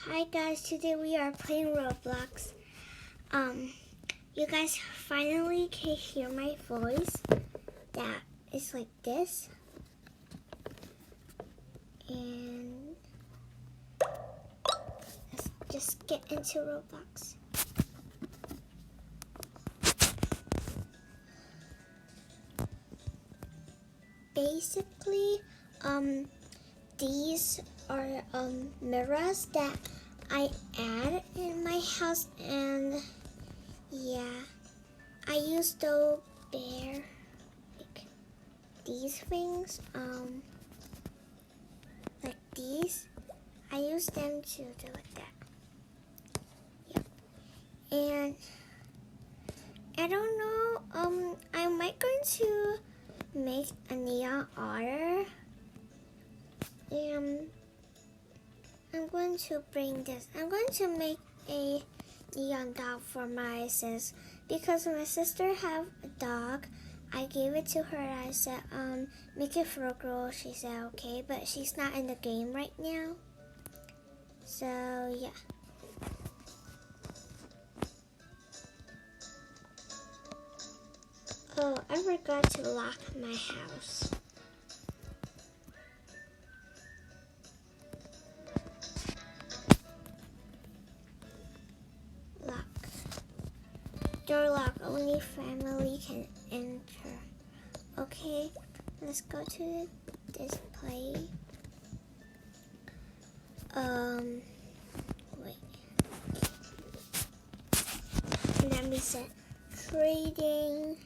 Hi guys, today we are playing Roblox. You guys finally can hear my voice. That is like this. And let's just get into Roblox. Basically, these are mirrors that I add in my house, and yeah, I use the bear, like these things, like these. I use them to do like that. Yep. And I don't know. I might going to make a neon otter. I'm going to bring this. I'm going to make a neon dog for my sis because my sister have a dog. I gave it to her. I said, make it for a girl. She said okay, but she's not in the game right now. So yeah. Oh, I forgot to lock my house. Door lock, only family can enter. Okay, let's go to the display. Wait. Let me set trading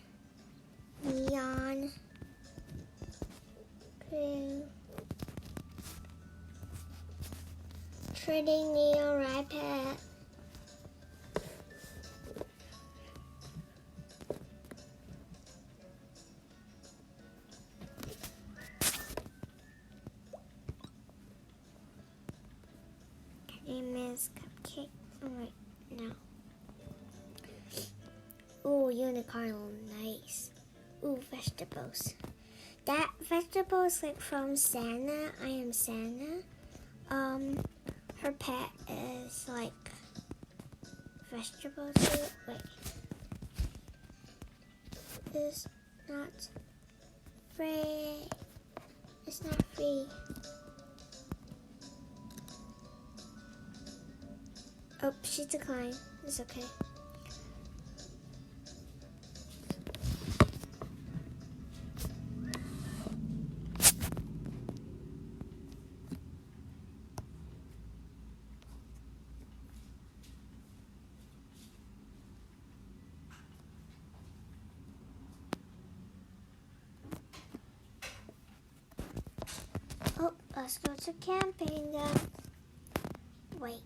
neon. Trading neon iPad. Name is Cupcake. Alright, now. Ooh, unicorn, nice. Ooh, vegetables. That vegetable is like from Santa. I am Santa. Her pet is like vegetables. Wait. It's not free. It's not free. Oh, she declined. It's okay. Oh, let's go to camping then. Wait.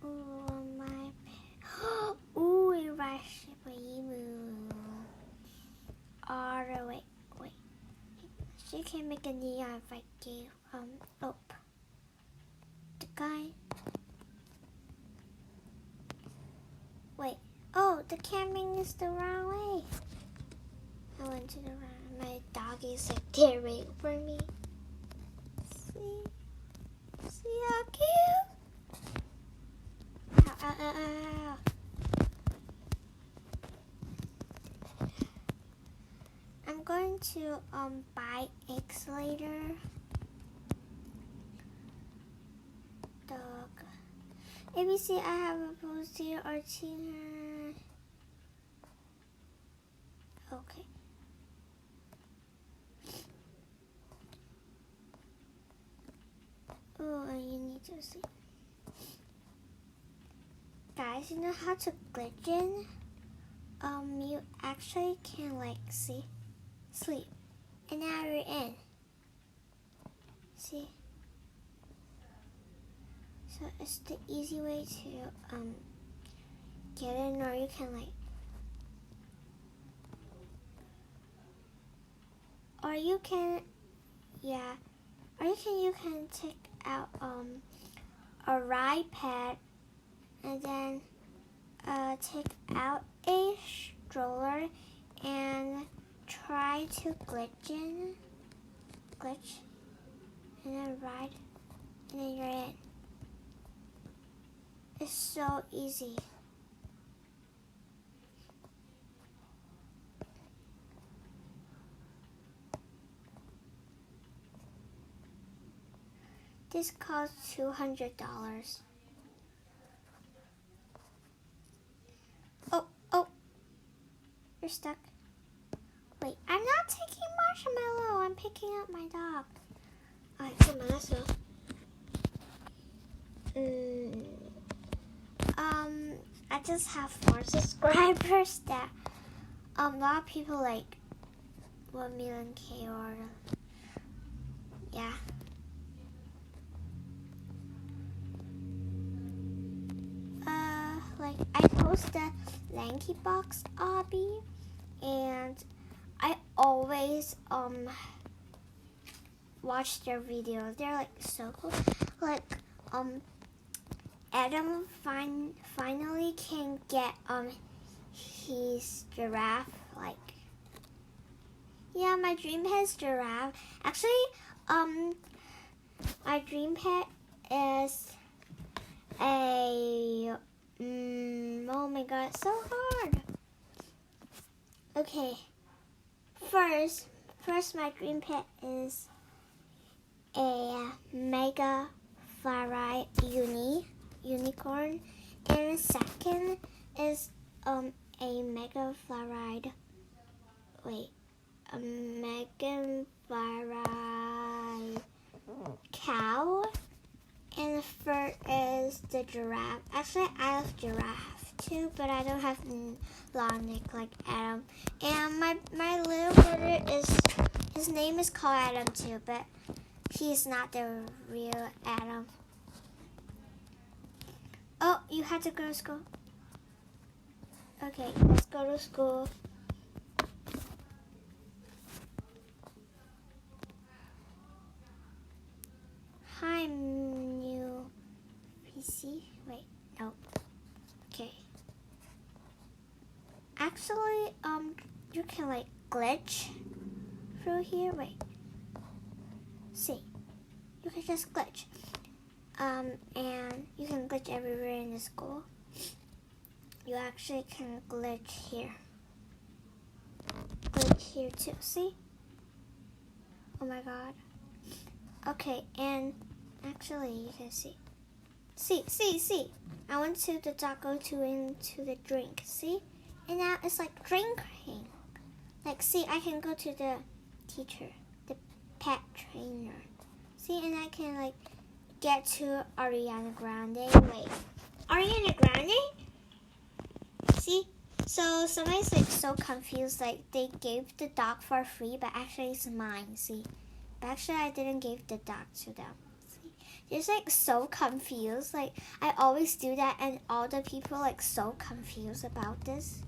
Oh, my pet. Ooh, a Rashimu. Alright, wait. She can make a neon if I give, oh. The guy. Wait. Oh, the camping is the wrong way. I went to the wrong. My dog is like there waiting for me. See how cute? Ow. I'm going to buy eggs later. Dog. ABC, I have a post here or Tina. Okay. Oh, you need to sleep. Guys, you know how to glitch in? You actually can like sleep. And now you're in. See? So it's the easy way to get in, or you can like, or you can take out a ride pad and then take out a stroller and try to glitch and then ride and then you're in. It's so easy. This costs $200. Oh, you're stuck. Wait, I'm not taking Marshmallow. I'm picking up my dog. Alright, come on, let's go. I just have 4 subscribers that a lot of people like 1 million K or yeah. Like I post the Lanky Box obby, and I always watch their videos. They're like so cool. Like Adam finally can get his giraffe. Like yeah, my dream pet is giraffe. Actually, my dream pet is a oh my god, it's so hard. Okay, first my dream pet is a mega fluoride unicorn, and second is a mega fluoride cow, and the third is the giraffe. Actually, I have giraffe too, but I don't have long neck like Adam. And my little brother his name is called Adam too, but he's not the real Adam. Oh, you had to go to school. Okay, let's go to school. Hi, new PC. Wait, no. Okay. Actually, you can like glitch through here. Wait. See, you can just glitch. And you can glitch everywhere in the school. You actually can glitch here. Glitch here too. See? Oh my god. Okay, and actually you can see. See. I went to the taco into the drink. See? And now it's like drinking. Like, see, I can go to the teacher, the pet trainer. See, and I can like get to Ariana Grande. Wait, Ariana Grande? See? So somebody's like so confused, like they gave the dog for free, but actually it's mine, see? But actually I didn't give the dog to them. See? They're just like so confused. Like I always do that, and all the people like so confused about this.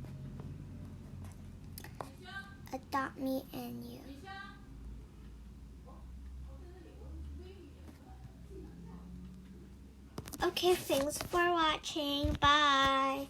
Adopt me and you. Okay, thanks for watching. Bye.